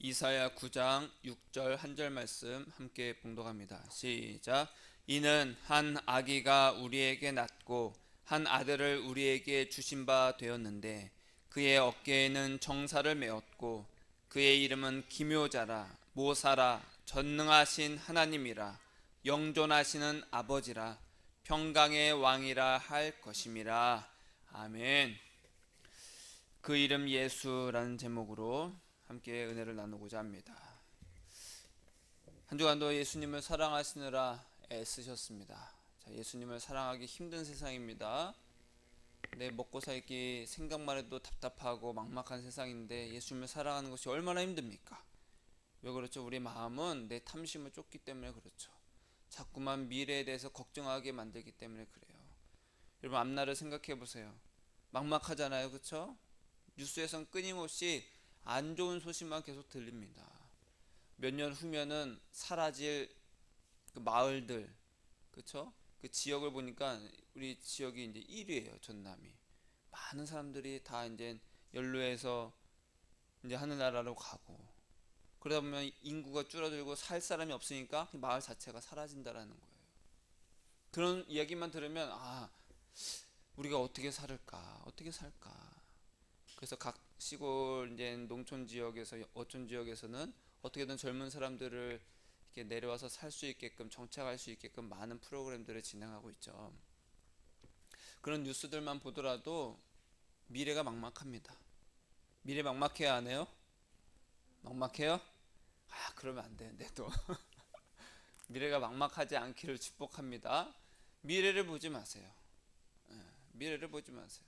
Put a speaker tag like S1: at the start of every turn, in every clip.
S1: 이사야 9장 6절 한 절 말씀 함께 봉독합니다. 시작. 이는 한 아기가 우리에게 낳고 한 아들을 우리에게 주신 바 되었는데 그의 어깨에는 정사를 메었고 그의 이름은 기묘자라 모사라 전능하신 하나님이라 영존하시는 아버지라 평강의 왕이라 할 것임이라. 아멘. 그 이름 예수라는 제목으로 함께 은혜를 나누고자 합니다. 한 주간도 예수님을 사랑하시느라 애쓰셨습니다. 예수님을 사랑하기 힘든 세상입니다. 내 먹고 살기 생각만 해도 답답하고 막막한 세상인데 예수님을 사랑하는 것이 얼마나 힘듭니까? 왜 그렇죠? 우리 마음은 내 탐심을 쫓기 때문에 그렇죠. 자꾸만 미래에 대해서 걱정하게 만들기 때문에 그래요. 여러분, 앞날을 생각해 보세요. 막막하잖아요, 그렇죠? 뉴스에선 끊임없이 안 좋은 소식만 계속 들립니다. 몇 년 후면은 사라질 그 마을들, 그렇죠? 그 지역을 보니까 우리 지역이 이제 1위예요, 전남이. 많은 사람들이 다 이제 연로해서 이제 하늘나라로 가고, 그러다 보면 인구가 줄어들고 살 사람이 없으니까 그 마을 자체가 사라진다라는 거예요. 그런 이야기만 들으면 우리가 어떻게 살을까, 어떻게 살까. 그래서 각 시골 이제 농촌 지역에서 어촌 지역에서는 어떻게든 젊은 사람들을 이렇게 내려와서 살 수 있게끔 정착할 수 있게끔 많은 프로그램들을 진행하고 있죠. 그런 뉴스들만 보더라도 미래가 막막합니다. 미래 막막해야 하네요. 막막해요? 그러면 안 되는데 또 미래가 막막하지 않기를 축복합니다. 미래를 보지 마세요. 미래를 보지 마세요.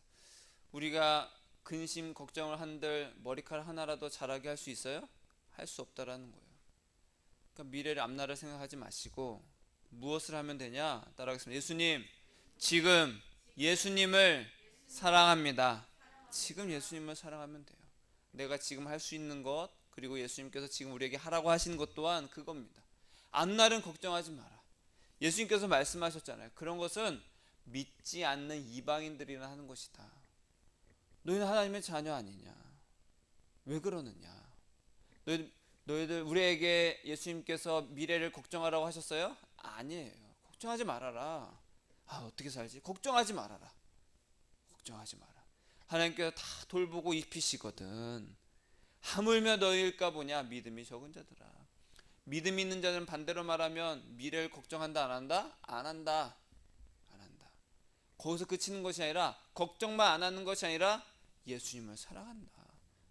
S1: 우리가 근심 걱정을 한들 머리카락 하나라도 자라게 할 수 있어요? 할 수 없다라는 거예요. 그러니까 미래를 앞날을 생각하지 마시고 무엇을 하면 되냐? 따라하겠습니다. 예수님, 지금 예수님을 사랑합니다. 지금 예수님을 사랑하면 돼요. 내가 지금 할 수 있는 것, 그리고 예수님께서 지금 우리에게 하라고 하신 것 또한 그겁니다. 앞날은 걱정하지 마라. 예수님께서 말씀하셨잖아요. 그런 것은 믿지 않는 이방인들이나 하는 것이다. 너희는 하나님의 자녀 아니냐? 왜 그러느냐? 너희들 우리에게 예수님께서 미래를 걱정하라고 하셨어요? 아니에요. 걱정하지 말아라. 어떻게 살지? 걱정하지 말아라. 걱정하지 마라. 하나님께서 다 돌보고 입히시거든. 하물며 너희일까 보냐? 믿음이 적은 자들아. 믿음 있는 자는 반대로 말하면 미래를 걱정한다 안 한다? 안 한다. 안 한다. 거기서 그치는 것이 아니라 걱정만 안 하는 것이 아니라 예수님을 사랑한다.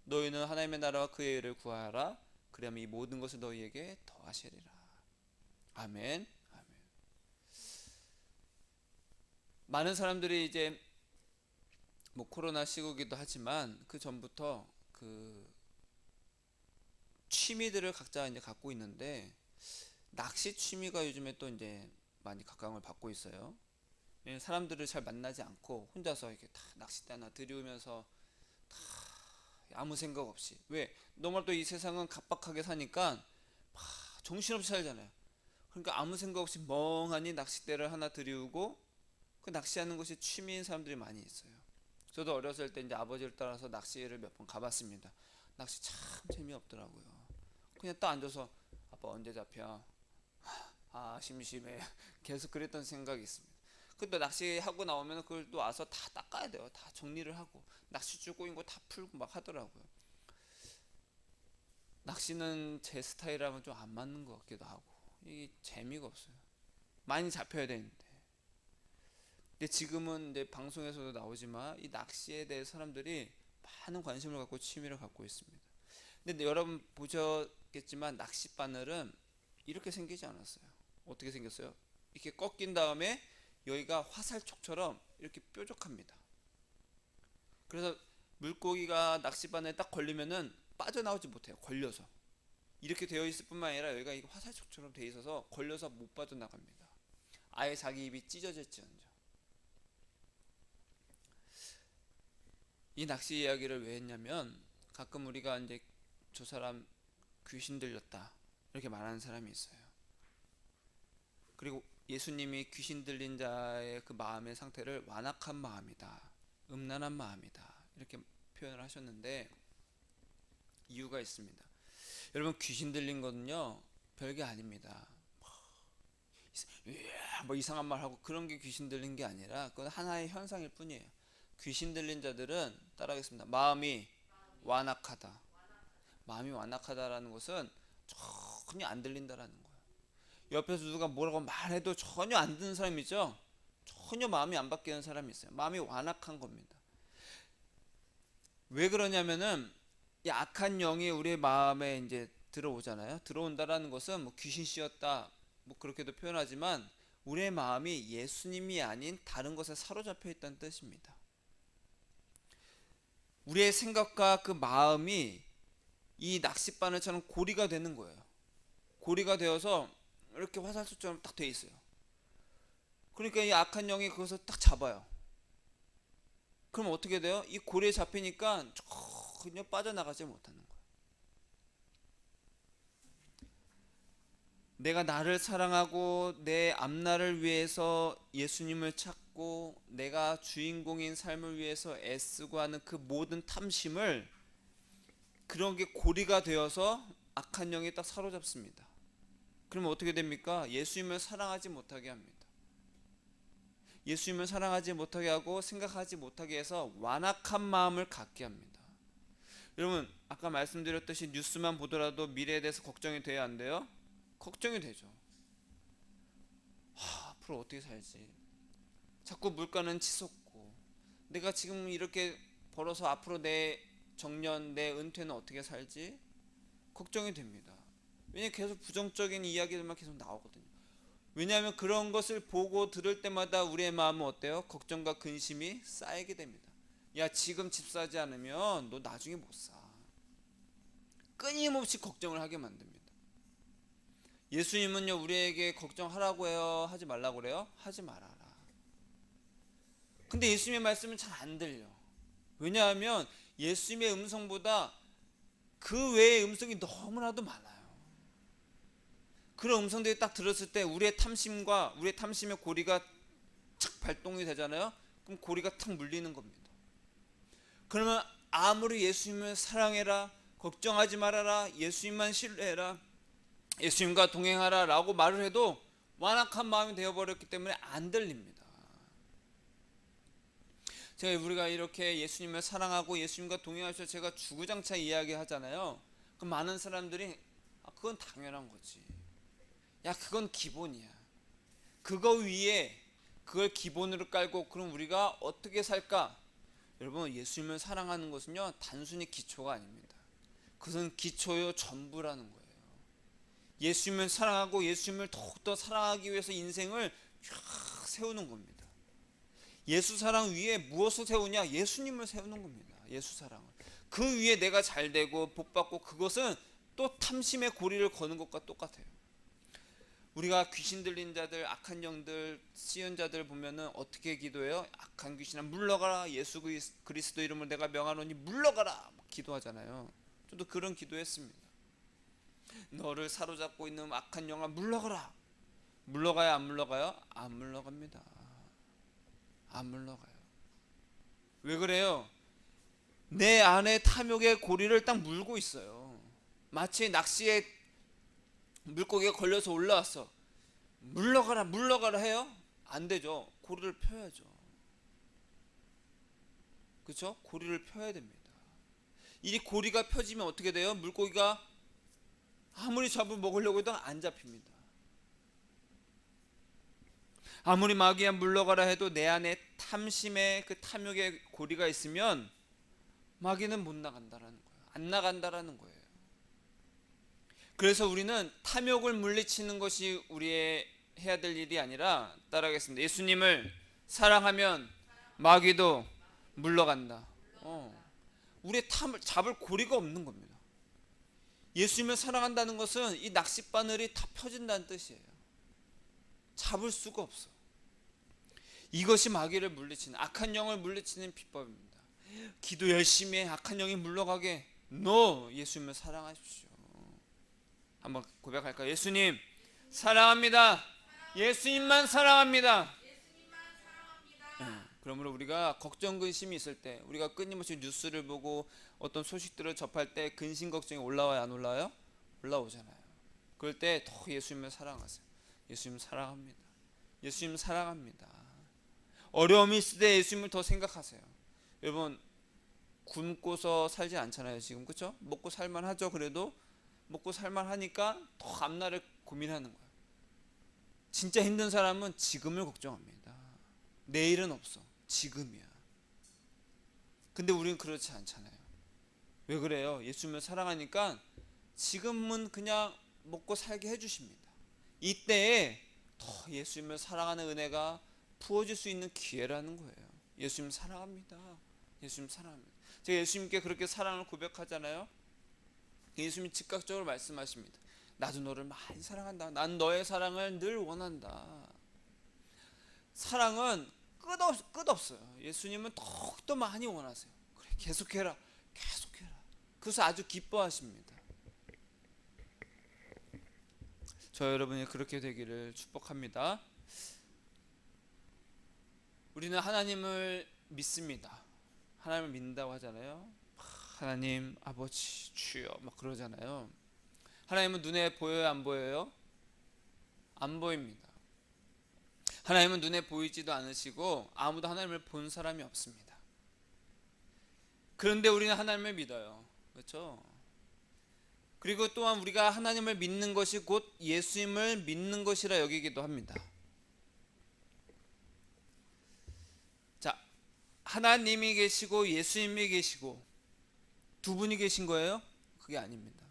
S1: 너희는 하나님의 나라와 그의 의를 구하라. 그러면 이 모든 것을 너희에게 더하시리라. 아멘. 아멘. 많은 사람들이 이제 코로나 시국이기도 하지만 그 전부터 그 취미들을 각자 이제 갖고 있는데 낚시 취미가 요즘에 또 이제 많이 각광을 받고 있어요. 사람들을 잘 만나지 않고 혼자서 이렇게 다 낚싯대 하나 들이우면서 다 아무 생각 없이. 왜? 너무 또 이 세상은 각박하게 사니까 정신없이 살잖아요. 그러니까 아무 생각 없이 멍하니 낚싯대를 하나 들이우고 그 낚시하는 것이 취미인 사람들이 많이 있어요. 저도 어렸을 때 이제 아버지를 따라서 낚시를 몇 번 가봤습니다. 낚시 참 재미없더라고요. 그냥 딱 앉아서 아빠 언제 잡혀? 심심해. 계속 그랬던 생각이 있습니다. 근데 낚시하고 나오면 그걸 또 와서 다 닦아야 돼요. 다 정리를 하고 낚싯줄 꼬인 거 다 풀고 막 하더라고요. 낚시는 제 스타일하고는 좀 안 맞는 것 같기도 하고 이게 재미가 없어요. 많이 잡혀야 되는데. 근데 지금은 이제 방송에서도 나오지만 이 낚시에 대해 사람들이 많은 관심을 갖고 취미를 갖고 있습니다. 근데 여러분 보셨겠지만 낚싯바늘은 이렇게 생기지 않았어요. 어떻게 생겼어요? 이렇게 꺾인 다음에 여기가 화살촉처럼 이렇게 뾰족합니다. 그래서 물고기가 낚싯바늘에 딱 걸리면은 빠져나오지 못해요. 걸려서. 이렇게 되어 있을 뿐만 아니라 여기가 화살촉처럼 되어 있어서 걸려서 못 빠져나갑니다. 아예 자기 입이 찢어질지언정. 이 낚시 이야기를 왜 했냐면 가끔 우리가 이제 저 사람 귀신 들렸다 이렇게 말하는 사람이 있어요. 그리고 예수님이 귀신 들린 자의 그 마음의 상태를 완악한 마음이다, 음란한 마음이다 이렇게 표현을 하셨는데 이유가 있습니다. 여러분 귀신 들린 거는요 별게 아닙니다. 뭐 이상한 말 하고 그런 게 귀신 들린 게 아니라 그건 하나의 현상일 뿐이에요. 귀신 들린 자들은 따라하겠습니다. 마음이 완악하다. 마음이 완악하다라는 것은 전혀 안 들린다라는 거예요. 옆에서 누가 뭐라고 말해도 전혀 안 듣는 사람 있죠. 전혀 마음이 안 바뀌는 사람이 있어요. 마음이 완악한 겁니다. 왜 그러냐면은 이 악한 영이 우리의 마음에 이제 들어오잖아요. 들어온다라는 것은 뭐 귀신 씌었다 뭐 그렇게도 표현하지만 우리의 마음이 예수님이 아닌 다른 것에 사로잡혀 있다는 뜻입니다. 우리의 생각과 그 마음이 이 낚싯바늘처럼 고리가 되는 거예요. 고리가 되어서 이렇게 화살표처럼 딱 돼 있어요. 그러니까 이 악한 영이 그것을 딱 잡아요. 그럼 어떻게 돼요? 이 고리에 잡히니까 전혀 빠져나가지 못하는 거예요. 내가 나를 사랑하고 내 앞날을 위해서 예수님을 찾고 내가 주인공인 삶을 위해서 애쓰고 하는 그 모든 탐심을 그런 게 고리가 되어서 악한 영이 딱 사로잡습니다. 그러면 어떻게 됩니까? 예수님을 사랑하지 못하게 합니다. 예수님을 사랑하지 못하게 하고 생각하지 못하게 해서 완악한 마음을 갖게 합니다. 여러분 아까 말씀드렸듯이 뉴스만 보더라도 미래에 대해서 걱정이 돼야 안 돼요? 걱정이 되죠. 앞으로 어떻게 살지? 자꾸 물가는 치솟고 내가 지금 이렇게 벌어서 앞으로 내 정년, 내 은퇴는 어떻게 살지? 걱정이 됩니다. 왜냐하면 계속 부정적인 이야기들만 계속 나오거든요. 왜냐하면 그런 것을 보고 들을 때마다 우리의 마음은 어때요? 걱정과 근심이 쌓이게 됩니다. 야 지금 집 사지 않으면 너 나중에 못 사. 끊임없이 걱정을 하게 만듭니다. 예수님은요 우리에게 걱정하라고 해요? 하지 말라고 그래요? 하지 말아라. 근데 예수님의 말씀은 잘 안 들려. 왜냐하면 예수님의 음성보다 그 외의 음성이 너무나도 많아요. 그런 음성들이 딱 들었을 때 우리의 탐심과 우리의 탐심의 고리가 착 발동이 되잖아요. 그럼 고리가 탁 물리는 겁니다. 그러면 아무리 예수님을 사랑해라, 걱정하지 말아라, 예수님만 신뢰해라, 예수님과 동행하라 라고 말을 해도 완악한 마음이 되어버렸기 때문에 안 들립니다. 제가 우리가 이렇게 예수님을 사랑하고 예수님과 동행하셔서 제가 주구장창 이야기하잖아요. 그럼 많은 사람들이 그건 당연한 거지. 야 그건 기본이야. 그거 위에 그걸 기본으로 깔고 그럼 우리가 어떻게 살까? 여러분 예수님을 사랑하는 것은요 단순히 기초가 아닙니다. 그것은 기초요 전부라는 거예요. 예수님을 사랑하고 예수님을 더욱더 사랑하기 위해서 인생을 쫙 세우는 겁니다. 예수 사랑 위에 무엇을 세우냐? 예수님을 세우는 겁니다. 예수 사랑을. 그 위에 내가 잘되고 복받고 그것은 또 탐심의 고리를 거는 것과 똑같아요. 우리가 귀신 들린 자들, 악한 영들, 씌은 자들 보면은 어떻게 기도해요? 악한 귀신아 물러가라. 예수 그리스도 이름으로 내가 명하노니 물러가라. 기도하잖아요. 저도 그런 기도했습니다. 너를 사로잡고 있는 악한 영아 물러가라. 물러가요? 안 물러가요? 안 물러갑니다. 안 물러가요. 왜 그래요? 내 안에 탐욕의 고리를 딱 물고 있어요. 마치 낚시에 물고기가 걸려서 올라왔어. 물러가라 물러가라 해요? 안 되죠. 고리를 펴야죠. 그렇죠? 고리를 펴야 됩니다. 이 고리가 펴지면 어떻게 돼요? 물고기가 아무리 잡을 먹으려고 해도 안 잡힙니다. 아무리 마귀야 물러가라 해도 내 안에 탐심의 그 탐욕의 고리가 있으면 마귀는 못 나간다라는 거예요. 안 나간다라는 거예요. 그래서 우리는 탐욕을 물리치는 것이 우리의 해야 될 일이 아니라 따라하겠습니다. 예수님을 사랑하면 마귀도 물러간다. 우리의 탐을 잡을 고리가 없는 겁니다. 예수님을 사랑한다는 것은 이 낚싯바늘이 다 펴진다는 뜻이에요. 잡을 수가 없어. 이것이 마귀를 물리치는 악한 영을 물리치는 비법입니다. 기도 열심히 해. 악한 영이 물러가게. No. 예수님을 사랑하십시오. 한번 고백할까요? 예수님 사랑합니다. 예수님만 사랑합니다. 그러므로 우리가 걱정 근심이 있을 때 우리가 끊임없이 뉴스를 보고 어떤 소식들을 접할 때 근심 걱정이 올라와요 안 올라와요? 올라오잖아요. 그럴 때 더 예수님을 사랑하세요. 예수님 사랑합니다. 예수님 사랑합니다. 어려움이 있을 때 예수님을 더 생각하세요. 여러분, 굶고서 살지 않잖아요 지금, 그렇죠? 먹고 살만 하죠. 그래도 먹고 살만 하니까 더 앞날을 고민하는 거예요. 진짜 힘든 사람은 지금을 걱정합니다. 내일은 없어, 지금이야. 근데 우리는 그렇지 않잖아요. 왜 그래요? 예수님을 사랑하니까 지금은 그냥 먹고 살게 해주십니다. 이때에 더 예수님을 사랑하는 은혜가 부어질 수 있는 기회라는 거예요. 예수님 사랑합니다. 예수님 사랑합니다. 제가 예수님께 그렇게 사랑을 고백하잖아요. 예수님이 즉각적으로 말씀하십니다. 나도 너를 많이 사랑한다. 난 너의 사랑을 늘 원한다. 사랑은 끝없어요. 예수님은 더욱더 많이 원하세요. 그래, 계속해라. 계속해라. 그래서 아주 기뻐하십니다. 저 여러분이 그렇게 되기를 축복합니다. 우리는 하나님을 믿습니다. 하나님을 믿는다고 하잖아요. 하나님, 아버지, 주여 막 그러잖아요. 하나님은 눈에 보여요, 안 보여요? 안 보입니다. 하나님은 눈에 보이지도 않으시고 아무도 하나님을 본 사람이 없습니다. 그런데 우리는 하나님을 믿어요. 그렇죠? 그리고 또한 우리가 하나님을 믿는 것이 곧 예수님을 믿는 것이라 여기기도 합니다. 자, 하나님이 계시고 예수님이 계시고 두 분이 계신 거예요? 그게 아닙니다.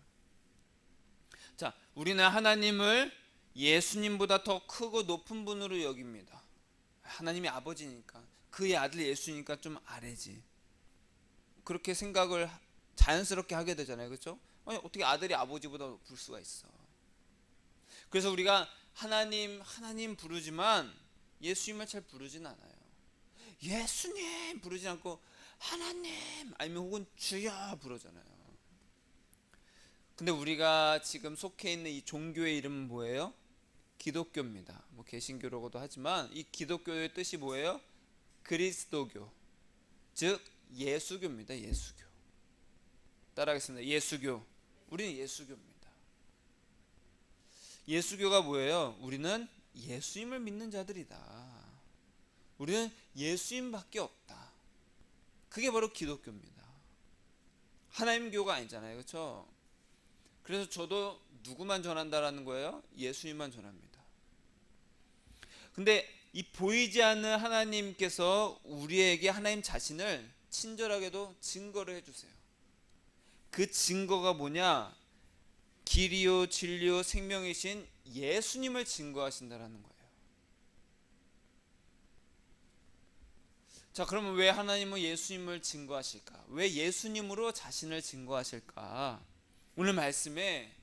S1: 자, 우리는 하나님을 예수님보다 더 크고 높은 분으로 여깁니다. 하나님이 아버지니까, 그의 아들 예수니까 좀 아래지. 그렇게 생각을 자연스럽게 하게 되잖아요. 그렇죠? 아니, 어떻게 아들이 아버지보다 높을 수가 있어. 그래서 우리가 하나님 부르지만 예수님을 잘 부르진 않아요. 예수님 부르지 않고 하나님 아니면 혹은 주여 부르잖아요. 근데 우리가 지금 속해 있는 이 종교의 이름은 뭐예요? 기독교입니다. 뭐 개신교라고도 하지만 이 기독교의 뜻이 뭐예요? 그리스도교, 즉 예수교입니다. 예수교. 따라하겠습니다. 예수교. 우리는 예수교입니다. 예수교가 뭐예요? 우리는 예수님을 믿는 자들이다. 우리는 예수님밖에 없다. 그게 바로 기독교입니다. 하나님교가 아니잖아요. 그렇죠? 그래서 저도 누구만 전한다라는 거예요? 예수님만 전합니다. 근데 이 보이지 않는 하나님께서 우리에게 하나님 자신을 친절하게도 증거를 해주세요. 그 증거가 뭐냐? 길이요 진리요 생명이신 예수님을 증거하신다라는 거예요. 자, 그러면 왜 하나님은 예수님을 증거하실까? 왜 예수님으로 자신을 증거하실까? 오늘 말씀에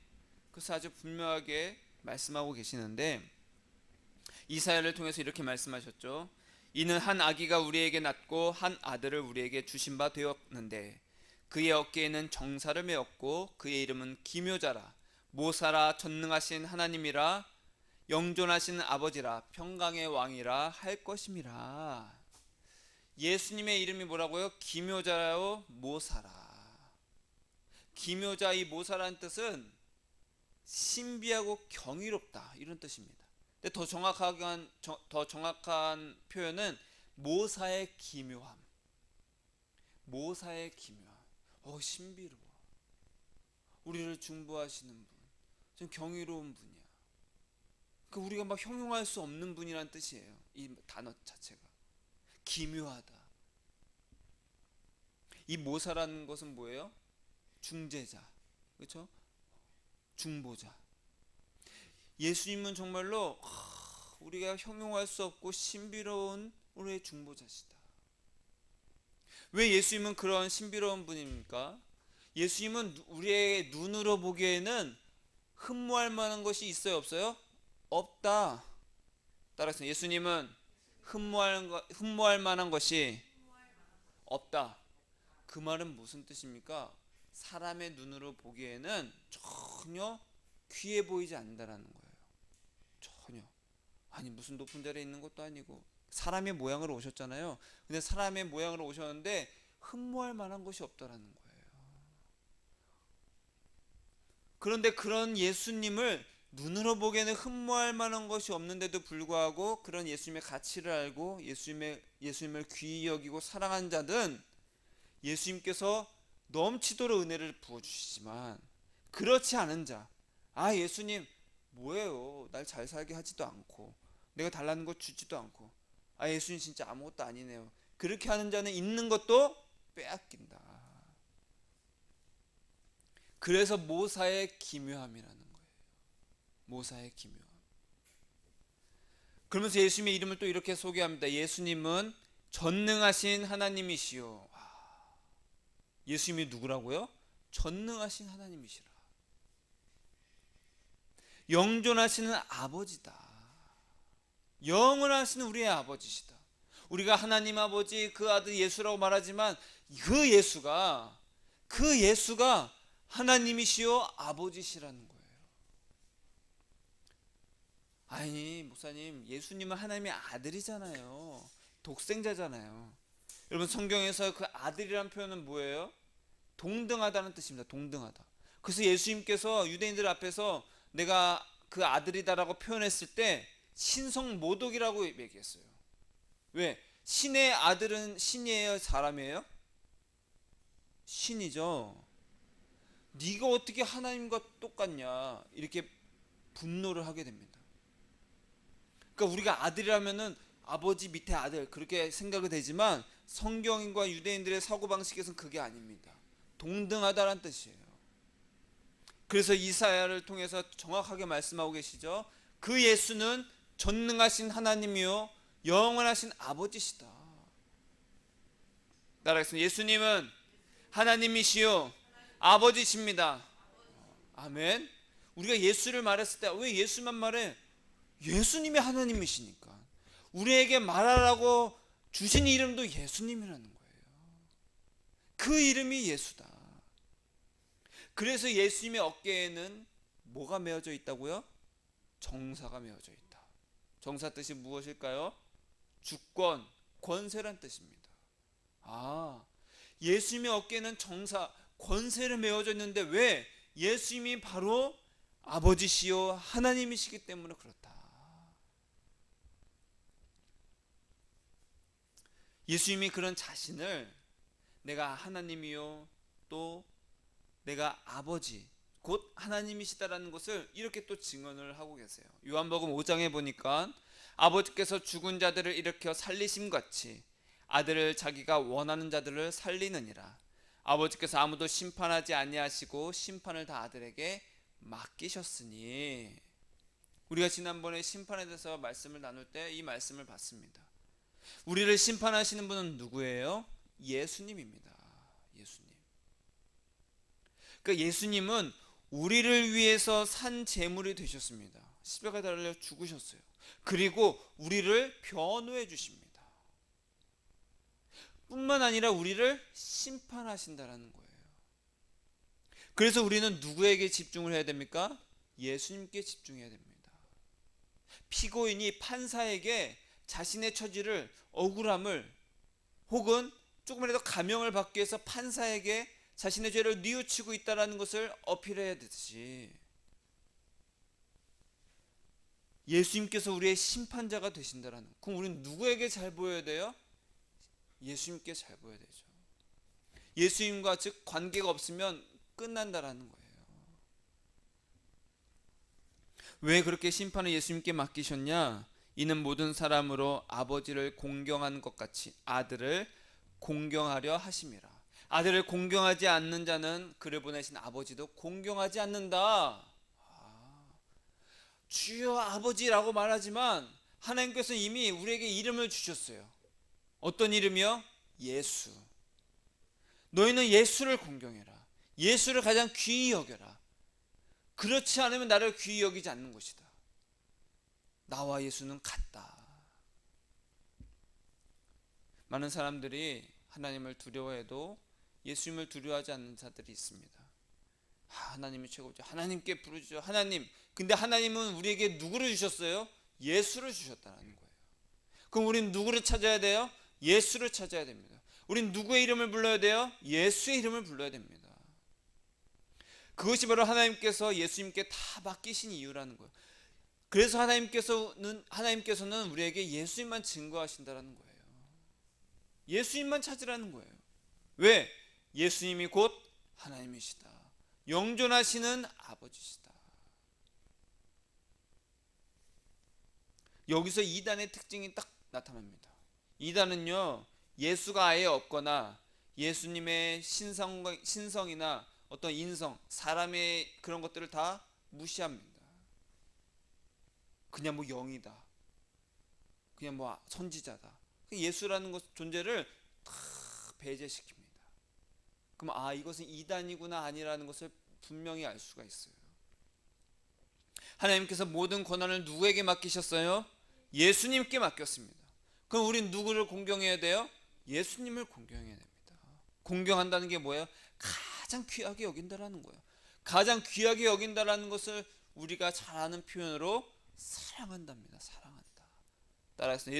S1: 그래서 아주 분명하게 말씀하고 계시는데, 이사야를 통해서 이렇게 말씀하셨죠. 이는 한 아기가 우리에게 낳고 한 아들을 우리에게 주신 바 되었는데 그의 어깨에는 정사를 메었고 그의 이름은 기묘자라, 모사라, 전능하신 하나님이라, 영존하신 아버지라, 평강의 왕이라 할 것임이라. 예수님의 이름이 뭐라고요? 기묘자요, 모사라. 기묘자, 이 모사라는 뜻은 신비하고 경이롭다, 이런 뜻입니다. 근데 더 정확한 표현은 모사의 기묘함. 모사의 기묘함. 신비로워. 우리를 중보하시는 분. 좀 경이로운 분이야. 그 우리가 막 형용할 수 없는 분이란 뜻이에요. 이 단어 자체가. 기묘하다. 이 모사라는 것은 뭐예요? 중재자. 그렇죠? 중보자. 예수님은 정말로 우리가 형용할 수 없고 신비로운 우리의 중보자시다. 왜 예수님은 그런 신비로운 분입니까? 예수님은 우리의 눈으로 보기에는 흠모할 만한 것이 있어요, 없어요? 없다. 따라서 예수님은 흠모할 만한 것이 없다. 그 말은 무슨 뜻입니까? 사람의 눈으로 보기에는 전혀 귀해 보이지 않는다라는 거예요. 전혀. 아니, 무슨 높은 자리에 있는 것도 아니고 사람의 모양으로 오셨잖아요. 근데 사람의 모양으로 오셨는데 흠모할 만한 것이 없다라는 거예요. 그런데 그런 예수님을 눈으로 보기에는 흠모할 만한 것이 없는데도 불구하고 그런 예수님의 가치를 알고 예수님을 귀히 여기고 사랑하는 자는 예수님께서 넘치도록 은혜를 부어주시지만, 그렇지 않은 자, 예수님 뭐예요, 날 잘 살게 하지도 않고 내가 달라는 거 주지도 않고, 예수님 진짜 아무것도 아니네요, 그렇게 하는 자는 있는 것도 빼앗긴다. 그래서 모사의 기묘함이라는 거예요. 모사의 기묘함. 그러면서 예수님의 이름을 또 이렇게 소개합니다. 예수님은 전능하신 하나님이시요. 예수님이 누구라고요? 전능하신 하나님이시라. 영존하시는 아버지다. 영원하시는 우리의 아버지시다. 우리가 하나님 아버지 그 아들 예수라고 말하지만 그 예수가 하나님이시요 아버지시라는 거예요. 아니 목사님, 예수님은 하나님의 아들이잖아요. 독생자잖아요. 여러분, 성경에서 그 아들이라는 표현은 뭐예요? 동등하다는 뜻입니다. 동등하다. 그래서 예수님께서 유대인들 앞에서 내가 그 아들이다라고 표현했을 때 신성 모독이라고 얘기했어요. 왜? 신의 아들은 신이에요, 사람이에요? 신이죠. 네가 어떻게 하나님과 똑같냐, 이렇게 분노를 하게 됩니다. 그러니까 우리가 아들이라면은 아버지 밑에 아들, 그렇게 생각이 되지만 성경인과 유대인들의 사고방식에서는 그게 아닙니다. 동등하다는 뜻이에요. 그래서 이사야를 통해서 정확하게 말씀하고 계시죠. 그 예수는 전능하신 하나님이요 영원하신 아버지시다. 따라하겠습니다. 예수님은 하나님이시요 아버지십니다. 아멘. 우리가 예수를 말했을 때 왜 예수만 말해? 예수님이 하나님이시니까. 우리에게 말하라고 주신 이름도 예수님이라는 거예요. 그 이름이 예수다. 그래서 예수님의 어깨에는 뭐가 메어져 있다고요? 정사가 메어져 있다. 정사 뜻이 무엇일까요? 주권, 권세란 뜻입니다. 예수님의 어깨에는 정사, 권세를 메어져 있는데 왜? 예수님이 바로 아버지시요 하나님이시기 때문에 그렇다. 예수님이 그런 자신을 내가 하나님이요 또 내가 아버지 곧 하나님이시다라는 것을 이렇게 또 증언을 하고 계세요. 요한복음 5장에 보니까 아버지께서 죽은 자들을 일으켜 살리심같이 아들을 자기가 원하는 자들을 살리느니라. 아버지께서 아무도 심판하지 아니하시고 심판을 다 아들에게 맡기셨으니. 우리가 지난번에 심판에 대해서 말씀을 나눌 때 이 말씀을 봤습니다. 우리를 심판하시는 분은 누구예요? 예수님입니다. 예수님. 그러니까 예수님은 우리를 위해서 산 제물이 되셨습니다. 십자가에 달려 죽으셨어요. 그리고 우리를 변호해 주십니다. 뿐만 아니라 우리를 심판하신다라는 거예요. 그래서 우리는 누구에게 집중을 해야 됩니까? 예수님께 집중해야 됩니다. 피고인이 판사에게 자신의 처지를, 억울함을 혹은 조금이라도 감형을 받기 위해서 판사에게 자신의 죄를 뉘우치고 있다는 것을 어필해야 되듯이 예수님께서 우리의 심판자가 되신다라는. 그럼 우리는 누구에게 잘 보여야 돼요? 예수님께 잘 보여야 되죠. 예수님과 즉 관계가 없으면 끝난다라는 거예요. 왜 그렇게 심판을 예수님께 맡기셨냐? 이는 모든 사람으로 아버지를 공경하는 것 같이 아들을 공경하려 하심이라. 아들을 공경하지 않는 자는 그를 보내신 아버지도 공경하지 않는다. 주여 아버지라고 말하지만 하나님께서는 이미 우리에게 이름을 주셨어요. 어떤 이름이요? 예수. 너희는 예수를 공경해라. 예수를 가장 귀히 여겨라. 그렇지 않으면 나를 귀히 여기지 않는 것이다. 나와 예수는 같다. 많은 사람들이 하나님을 두려워해도 예수님을 두려워하지 않는 자들이 있습니다. 하나님이 최고죠. 하나님께 부르짖어. 하나님. 근데 하나님은 우리에게 누구를 주셨어요? 예수를 주셨다는 거예요. 그럼 우리는 누구를 찾아야 돼요? 예수를 찾아야 됩니다. 우리는 누구의 이름을 불러야 돼요? 예수의 이름을 불러야 됩니다. 그것이 바로 하나님께서 예수님께 다 맡기신 이유라는 거예요. 그래서 하나님께서는 우리에게 예수님만 증거하신다라는 거예요. 예수님만 찾으라는 거예요. 왜? 예수님이 곧 하나님이시다. 영존하시는 아버지시다. 여기서 이단의 특징이 딱 나타납니다. 이단은요, 예수가 아예 없거나 예수님의 신성이나 어떤 인성, 사람의 그런 것들을 다 무시합니다. 그냥 뭐 영이다, 그냥 뭐 선지자다, 예수라는 것 존재를 다 배제시킵니다. 그럼 이것은 이단이구나 아니라는 것을 분명히 알 수가 있어요. 하나님께서 모든 권한을 누구에게 맡기셨어요? 예수님께 맡겼습니다. 그럼 우린 누구를 공경해야 돼요? 예수님을 공경해야 됩니다. 공경한다는 게 뭐예요? 가장 귀하게 여긴다라는 거예요. 가장 귀하게 여긴다라는 것을 우리가 잘 아는 표현으로 사랑한답니다. 사랑한다. 따라해서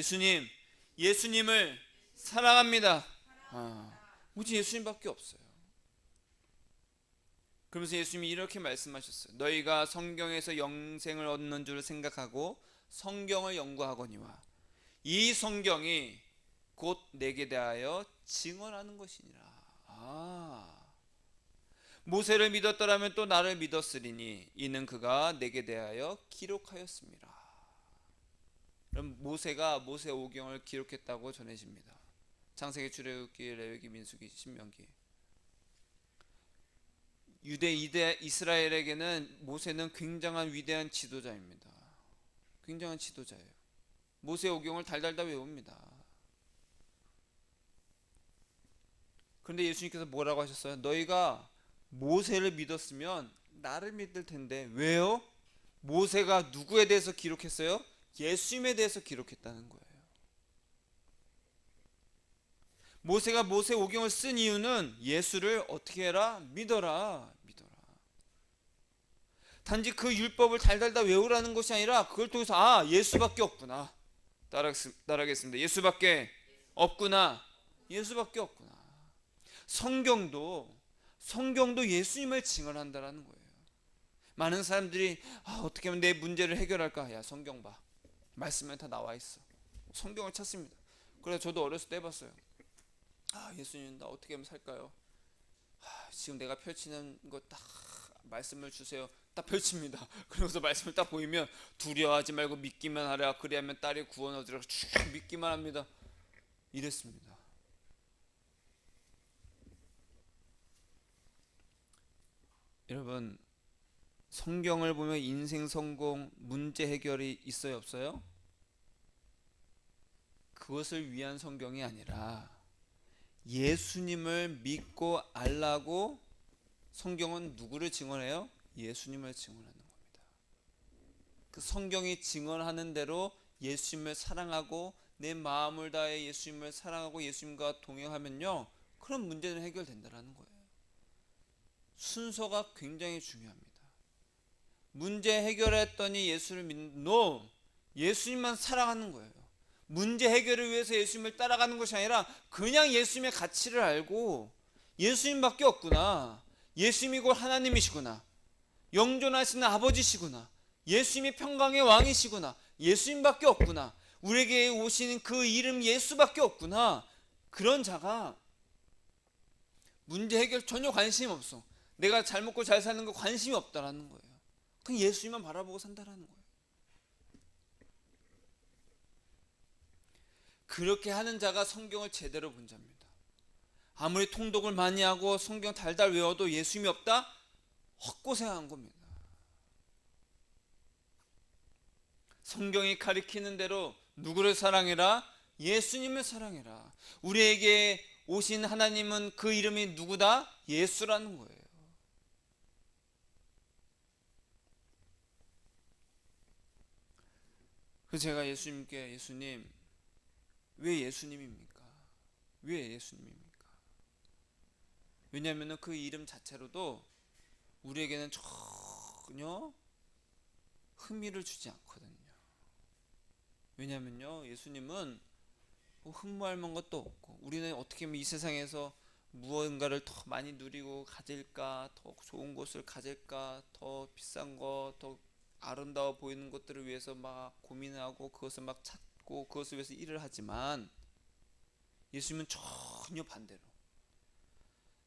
S1: 예수님을 사랑합니다. 오직 예수님밖에 없어요. 그러면서 예수님이 이렇게 말씀하셨어요. 너희가 성경에서 영생을 얻는 줄 생각하고 성경을 연구하거니와 이 성경이 곧 내게 대하여 증언하는 것이니라. 모세를 믿었더라면 또 나를 믿었으리니 이는 그가 내게 대하여 기록하였습니다. 그럼 모세가 모세오경을 기록했다고 전해집니다. 창세기, 출애굽기, 레위기, 민수기, 신명기. 유대 이스라엘에게는 모세는 굉장한 위대한 지도자입니다. 굉장한 지도자예요. 모세오경을 달달 다 외웁니다. 그런데 예수님께서 뭐라고 하셨어요? 너희가 모세를 믿었으면 나를 믿을 텐데 왜요? 모세가 누구에 대해서 기록했어요? 예수님에 대해서 기록했다는 거예요. 모세가 모세오경을 쓴 이유는 예수를 어떻게 해라? 믿어라. 단지 그 율법을 달달 다 외우라는 것이 아니라 그걸 통해서 예수밖에 없구나. 따라하겠습니다. 예수밖에 없구나. 성경도 예수님을 증언한다라는 거예요. 많은 사람들이 어떻게 하면 내 문제를 해결할까? 야, 성경 봐. 말씀에 다 나와 있어. 성경을 찾습니다. 그래서 저도 어렸을 때 해봤어요. 예수님, 나 어떻게 하면 살까요? 지금 내가 펼치는 거 딱 말씀을 주세요. 딱 펼칩니다. 그러고서 말씀을 딱 보이면 두려워하지 말고 믿기만 하라. 그리하면 딸이 구원 얻으라. 쭉 믿기만 합니다. 이랬습니다. 여러분, 성경을 보면 인생 성공, 문제 해결이 있어요, 없어요? 그것을 위한 성경이 아니라 예수님을 믿고 알라고 성경은 누구를 증언해요? 예수님을 증언하는 겁니다. 그 성경이 증언하는 대로 예수님을 사랑하고 내 마음을 다해 예수님을 사랑하고 예수님과 동행하면요, 그런 문제는 해결된다는 거예요. 순서가 굉장히 중요합니다. 문제 해결했더니 예수를 믿는 예수님만 사랑하는 거예요. 문제 해결을 위해서 예수님을 따라가는 것이 아니라 그냥 예수님의 가치를 알고 예수님밖에 없구나. 예수님이 곧 하나님이시구나. 영존하시는 아버지시구나. 예수님이 평강의 왕이시구나. 예수님밖에 없구나. 우리에게 오시는 그 이름 예수밖에 없구나. 그런 자가 문제 해결 전혀 관심이 없어. 내가 잘 먹고 잘 사는 거 관심이 없다라는 거예요. 그냥 예수님만 바라보고 산다라는 거예요. 그렇게 하는 자가 성경을 제대로 본 자입니다. 아무리 통독을 많이 하고 성경 달달 외워도 예수님이 없다? 헛고생한 겁니다. 성경이 가리키는 대로 누구를 사랑해라? 예수님을 사랑해라. 우리에게 오신 하나님은 그 이름이 누구다? 예수라는 거예요. 그래서 제가 예수님께 예수님, 왜 예수님입니까? 왜 예수님입니까? 왜냐하면 그 이름 자체로도 우리에게는 전혀 흥미를 주지 않거든요. 왜냐하면요, 예수님은 흠모할 만한 것도 없고 우리는 어떻게 하면 이 세상에서 무언가를 더 많이 누리고 가질까, 더 좋은 곳을 가질까, 더 비싼 거, 더 아름다워 보이는 것들을 위해서 막 고민하고 그것을 막 찾고 그것을 위해서 일을 하지만, 예수님은 전혀 반대로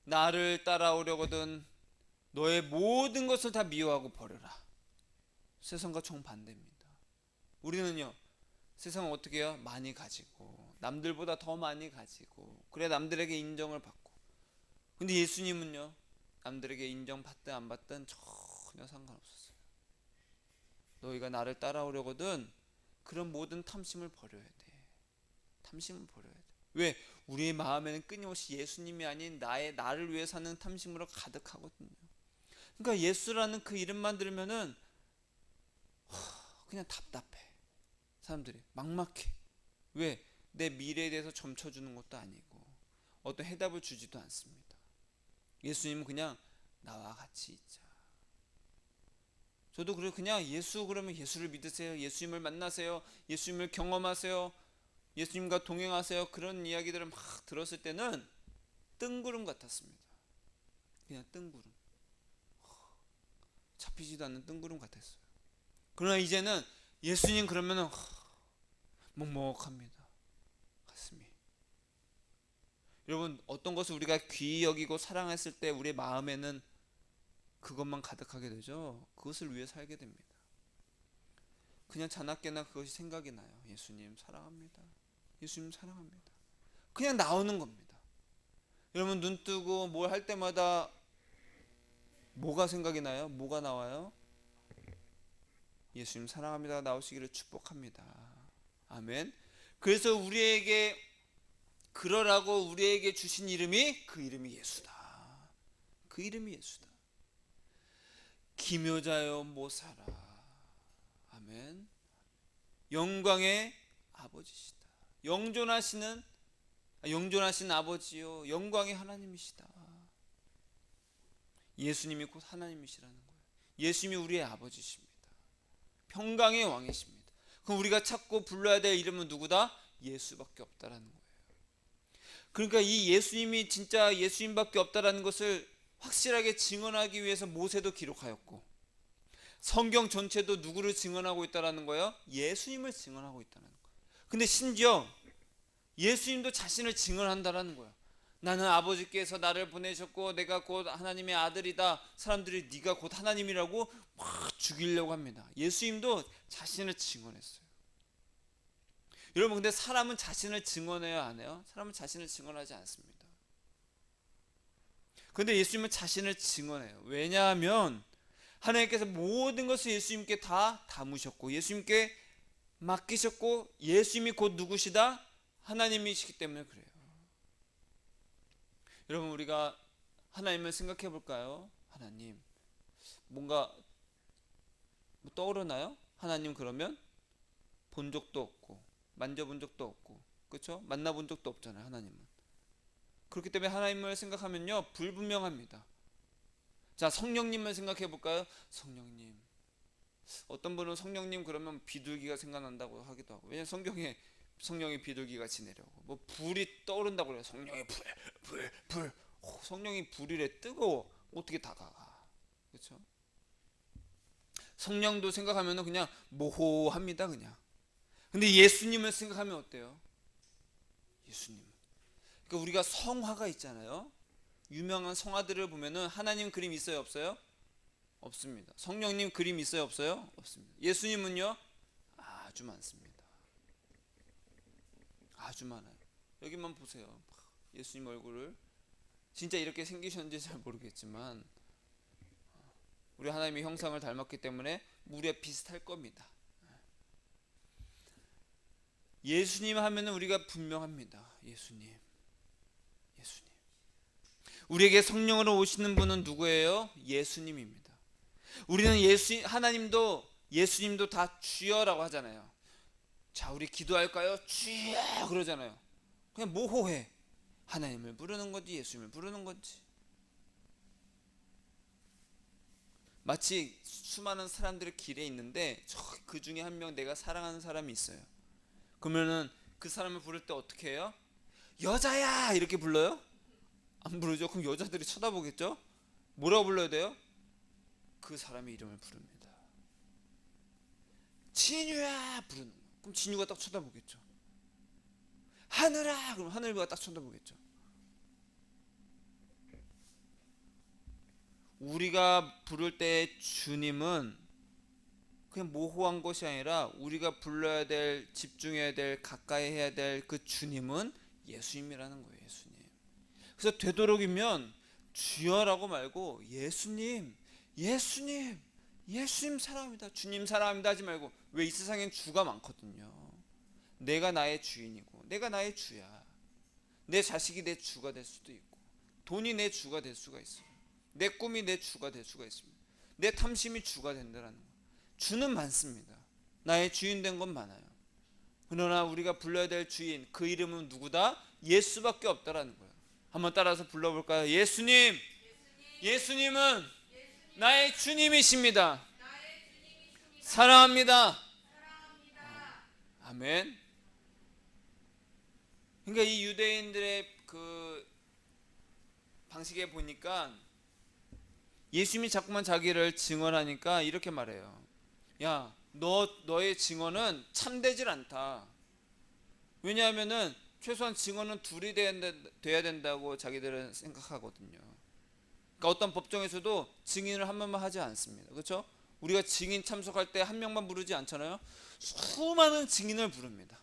S1: 나를 따라오려거든 너의 모든 것을 다 미워하고 버려라. 세상과 정반대입니다. 우리는요, 세상은 어떻게 해요? 많이 가지고 남들보다 더 많이 가지고 그래 남들에게 인정을 받고. 근데 예수님은요, 남들에게 인정받든 안 받든 전혀 상관없었어요. 너희가 나를 따라오려거든 그런 모든 탐심을 버려야 돼. 탐심을 버려야 돼. 왜? 우리의 마음에는 끊임없이 예수님이 아닌 나를 위해 사는 탐심으로 가득하거든요. 그러니까 예수라는 그 이름만 들으면은 그냥 답답해. 사람들이 막막해. 왜? 내 미래에 대해서 점쳐주는 것도 아니고 어떤 해답을 주지도 않습니다. 예수님은 그냥 나와 같이 있자. 저도 그냥 예수 그러면 예수를 믿으세요. 예수님을 만나세요. 예수님을 경험하세요. 예수님과 동행하세요. 그런 이야기들을 막 들었을 때는 뜬구름 같았습니다. 그냥 뜬구름. 잡히지도 않는 뜬구름 같았어요. 그러나 이제는 예수님 그러면은 먹먹합니다. 가슴이. 여러분, 어떤 것을 우리가 귀히 여기고 사랑했을 때 우리의 마음에는 그것만 가득하게 되죠. 그것을 위해 살게 됩니다. 그냥 자나깨나 그것이 생각이 나요. 예수님 사랑합니다. 예수님 사랑합니다. 그냥 나오는 겁니다. 여러분, 눈 뜨고 뭘 할 때마다 뭐가 생각이 나요? 뭐가 나와요? 예수님 사랑합니다 나오시기를 축복합니다. 아멘. 그래서 우리에게 그러라고 우리에게 주신 이름이, 그 이름이 예수다. 그 이름이 예수다. 기묘자여 모사라. 아멘. 영광의 아버지시다. 영존하신 아버지요 영광의 하나님이시다. 예수님이 곧 하나님이시라는 거예요. 예수님이 우리의 아버지십니다. 평강의 왕이십니다. 그럼 우리가 찾고 불러야 될 이름은 누구다? 예수밖에 없다라는 거예요. 그러니까 이 예수님이 진짜 예수님밖에 없다라는 것을 확실하게 증언하기 위해서 모세도 기록하였고, 성경 전체도 누구를 증언하고 있다라는 거예요? 예수님을 증언하고 있다는 거예요. 근데 심지어 예수님도 자신을 증언한다라는 거예요. 나는 아버지께서 나를 보내셨고 내가 곧 하나님의 아들이다. 사람들이 네가 곧 하나님이라고 막 죽이려고 합니다. 예수님도 자신을 증언했어요. 여러분, 근데 사람은 자신을 증언해요, 안 해요? 사람은 자신을 증언하지 않습니다. 근데 예수님은 자신을 증언해요. 왜냐하면 하나님께서 모든 것을 예수님께 다 담으셨고 예수님께 맡기셨고 예수님이 곧 누구시다? 하나님이시기 때문에 그래요. 여러분, 우리가 하나님을 생각해 볼까요? 하나님, 뭔가 떠오르나요? 하나님 그러면 본 적도 없고 만져본 적도 없고, 그렇죠? 만나본 적도 없잖아요, 하나님은. 그렇기 때문에 하나님을 생각하면요 불분명합니다. 자, 성령님을 생각해 볼까요? 성령님. 어떤 분은 성령님 그러면 비둘기가 생각난다고 하기도 하고, 왜냐면 성령이 비둘기 같이 내려오고, 뭐 불이 떠오른다고 그래요. 성령의 불. 성령이 불이래. 뜨거워. 어떻게 다가가? 그렇죠? 성령도 생각하면은 그냥 모호합니다, 그냥. 근데 예수님을 생각하면 어때요? 예수님. 그러니까 우리가 성화가 있잖아요. 유명한 성화들을 보면은 하나님 그림 있어요, 없어요? 없습니다. 성령님 그림 있어요, 없어요? 없습니다. 예수님은요? 아주 많습니다. 아주 많아요. 여기만 보세요. 예수님 얼굴을 진짜 이렇게 생기셨는지 잘 모르겠지만 우리 하나님의 형상을 닮았기 때문에 우리와 비슷할 겁니다. 예수님 하면은 우리가 분명합니다. 예수님. 우리에게 성령으로 오시는 분은 누구예요? 예수님입니다. 우리는 하나님도 예수님도 다 주여라고 하잖아요. 자, 우리 기도할까요? 주여 그러잖아요. 그냥 모호해. 하나님을 부르는 건지 예수님을 부르는 건지. 마치 수많은 사람들이 길에 있는데 그 중에 한 명 내가 사랑하는 사람이 있어요. 그러면은 그 사람을 부를 때 어떻게 해요? 여자야 이렇게 불러요? 안 부르죠? 그럼 여자들이 쳐다보겠죠? 뭐라고 불러야 돼요? 그 사람의 이름을 부릅니다. 진유야 부르는 거예요. 그럼 진유가 딱 쳐다보겠죠. 하늘아 그럼 하늘이가 딱 쳐다보겠죠. 우리가 부를 때 주님은 그냥 모호한 것이 아니라 우리가 불러야 될, 집중해야 될, 가까이 해야 될 그 주님은 예수님이라는 거예요. 예수님. 그래서 되도록이면 주여라고 말고 예수님, 예수님, 예수님 사랑합니다, 주님 사랑합니다 하지 말고. 왜? 이 세상엔 주가 많거든요. 내가 나의 주인이고 내가 나의 주야. 내 자식이 내 주가 될 수도 있고, 돈이 내 주가 될 수가 있어요. 내 꿈이 내 주가 될 수가 있습니다. 내 탐심이 주가 된다는 거예요. 주는 많습니다. 나의 주인 된 건 많아요. 그러나 우리가 불러야 될 주인, 그 이름은 누구다? 예수밖에 없다라는 거예요. 한번 따라서 불러볼까요? 예수님, 예수님은 나의 주님이십니다. 사랑합니다. 아멘. 그러니까 이 유대인들의 그 방식에 보니까 예수님이 자꾸만 자기를 증언하니까 이렇게 말해요. 야, 너의 증언은 참되질 않다. 왜냐하면은 최소한 증언은 둘이 돼야 된다고 자기들은 생각하거든요. 그러니까 어떤 법정에서도 증인을 한 명만 하지 않습니다. 그렇죠? 우리가 증인 참석할 때 한 명만 부르지 않잖아요. 수많은 증인을 부릅니다.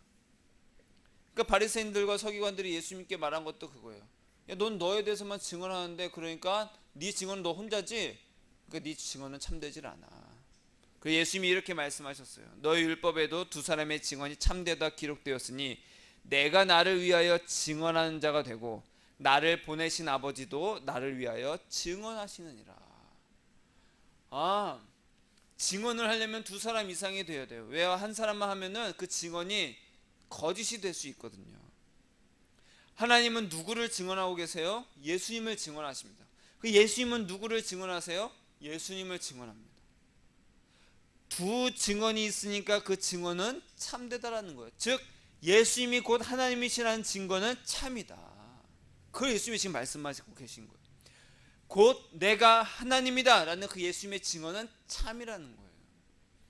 S1: 그러니까 바리새인들과 서기관들이 예수님께 말한 것도 그거예요. 야, 넌 너에 대해서만 증언하는데, 그러니까 네 증언은 너 혼자지. 그러니까 네 증언은 참되질 않아. 그 예수님이 이렇게 말씀하셨어요. 너희 율법에도 두 사람의 증언이 참되다 기록되었으니 내가 나를 위하여 증언하는 자가 되고 나를 보내신 아버지도 나를 위하여 증언하시느니라. 아, 증언을 하려면 두 사람 이상이 되어야 돼요. 왜? 한 사람만 하면은 그 증언이 거짓이 될 수 있거든요. 하나님은 누구를 증언하고 계세요? 예수님을 증언하십니다. 그 예수님은 누구를 증언하세요? 예수님을 증언합니다. 두 증언이 있으니까 그 증언은 참되다라는 거예요. 즉 예수님이 곧 하나님이시라는 증거는 참이다. 그걸 예수님이 지금 말씀하시고 계신 거예요. 곧 내가 하나님이다 라는 그 예수님의 증언은 참이라는 거예요.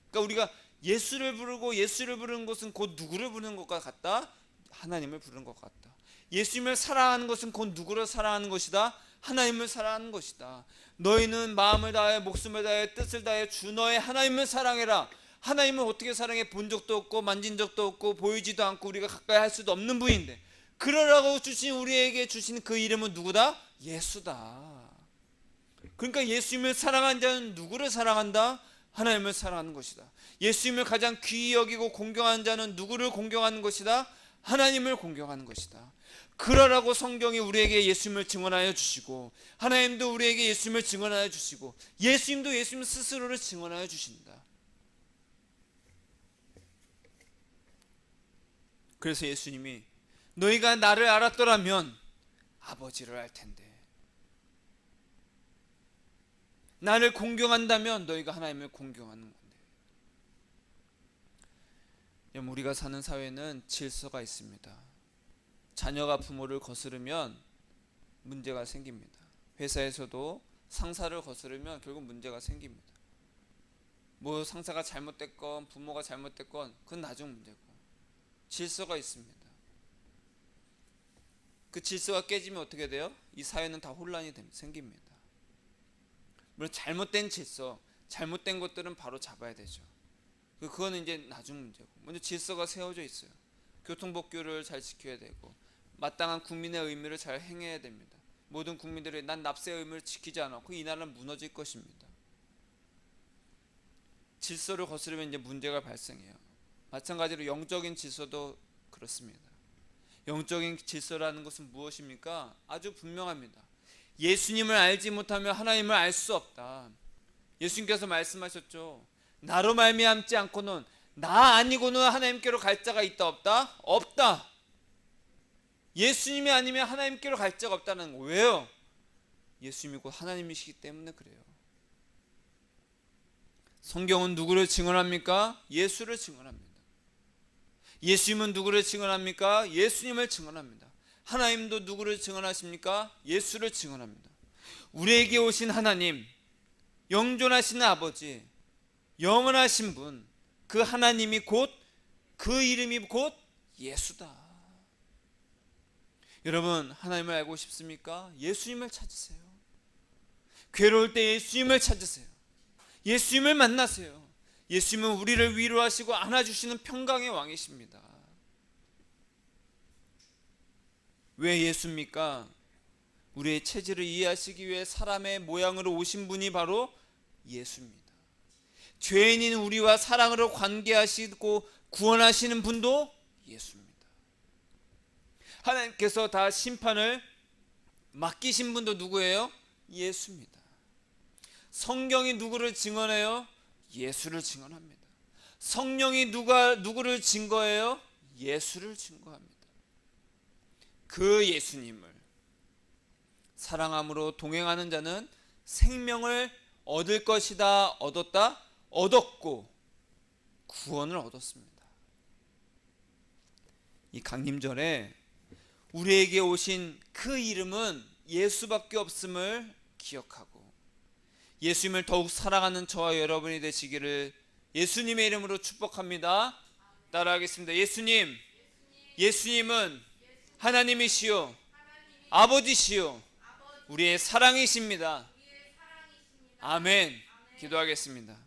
S1: 그러니까 우리가 예수를 부르는 것은 곧 누구를 부르는 것과 같다? 하나님을 부르는 것 같다. 예수님을 사랑하는 것은 곧 누구를 사랑하는 것이다? 하나님을 사랑하는 것이다. 너희는 마음을 다해 목숨을 다해 뜻을 다해 주 너의 하나님을 사랑해라. 하나님을 어떻게 사랑해? 본 적도 없고 만진 적도 없고 보이지도 않고 우리가 가까이 할 수도 없는 분인데, 그러라고 우리에게 주신 그 이름은 누구다? 예수다. 그러니까 예수님을 사랑한 자는 누구를 사랑한다? 하나님을 사랑하는 것이다. 예수님을 가장 귀히 여기고 공경하는 자는 누구를 공경하는 것이다? 하나님을 공경하는 것이다. 그러라고 성경이 우리에게 예수님을 증언하여 주시고, 하나님도 우리에게 예수님을 증언하여 주시고, 예수님도 예수님 스스로를 증언하여 주신다. 그래서 예수님이 너희가 나를 알았더라면 아버지를 알 텐데, 나를 공경한다면 너희가 하나님을 공경하는 건데. 우리가 사는 사회는 질서가 있습니다. 자녀가 부모를 거스르면 문제가 생깁니다. 회사에서도 상사를 거스르면 결국 문제가 생깁니다. 뭐 상사가 잘못됐건 부모가 잘못됐건 그건 나중 문제고, 질서가 있습니다. 그 질서가 깨지면 어떻게 돼요? 이 사회는 다 혼란이 생깁니다. 물론 잘못된 질서, 잘못된 것들은 바로 잡아야 되죠. 그거는 이제 나중 문제고, 먼저 질서가 세워져 있어요. 교통법규를 잘 지켜야 되고, 마땅한 국민의 의무를 잘 행해야 됩니다. 모든 국민들이 난 납세의 의무를 지키지 않아, 이 나라는 무너질 것입니다. 질서를 거스르면 이제 문제가 발생해요. 마찬가지로 영적인 질서도 그렇습니다. 영적인 질서라는 것은 무엇입니까? 아주 분명합니다. 예수님을 알지 못하면 하나님을 알 수 없다. 예수님께서 말씀하셨죠. 나로 말미암지 않고는, 나 아니고는 하나님께로 갈 자가 있다 없다? 없다. 예수님이 아니면 하나님께로 갈 자가 없다는 거예요. 왜요? 예수님이 곧 하나님이시기 때문에 그래요. 성경은 누구를 증언합니까? 예수를 증언합니다. 예수님은 누구를 증언합니까? 예수님을 증언합니다. 하나님도 누구를 증언하십니까? 예수를 증언합니다. 우리에게 오신 하나님, 영존하신 아버지, 영원하신 분, 그 하나님이 곧, 그 이름이 곧 예수다. 여러분, 하나님을 알고 싶습니까? 예수님을 찾으세요. 괴로울 때 예수님을 찾으세요. 예수님을 만나세요. 예수님은 우리를 위로하시고 안아주시는 평강의 왕이십니다. 왜 예수입니까? 우리의 체질을 이해하시기 위해 사람의 모양으로 오신 분이 바로 예수입니다. 죄인인 우리와 사랑으로 관계하시고 구원하시는 분도 예수입니다. 하나님께서 다 심판을 맡기신 분도 누구예요? 예수입니다. 성경이 누구를 증언해요? 예수를 증언합니다. 성령이 누구를 증거해요? 예수를 증거합니다. 그 예수님을 사랑함으로 동행하는 자는 생명을 얻을 것이다. 얻었다? 얻었고 구원을 얻었습니다. 이 강림절에 우리에게 오신 그 이름은 예수밖에 없음을 기억하고 예수님을 더욱 사랑하는 저와 여러분이 되시기를 예수님의 이름으로 축복합니다. 따라하겠습니다. 예수님, 예수님은 하나님이시요 아버지시요 우리의 사랑이십니다. 아멘. 기도하겠습니다.